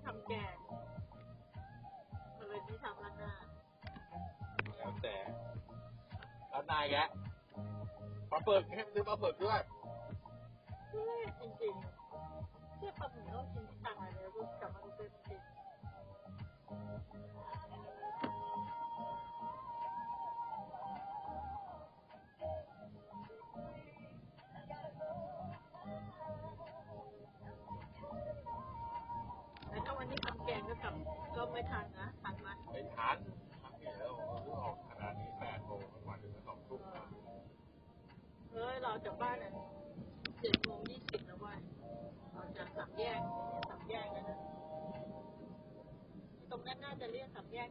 ทำแกงเลยที่ทำร้านหน้าแล้วแต่ร้านนายแกปลาเปิดให้ซื้อปลาเปิดด้วยจริงๆเชื่อปลาหมึกต้องกินตายเลยก็กลับมาดูเป็นจริงแต่ถ้าวันนี้ทำแกงก็กลับก็ไม่ทันนะทันไหมไม่ทันทันอยู่แล้วออกขนาดนี้8 โมงวันถึง2 ทุ่มเราจากบ้านอ่ะ7:20แล้วว่ะเราจาก3 แยกแล้วนะตรงนั้นน่าจะเรียก3 แยก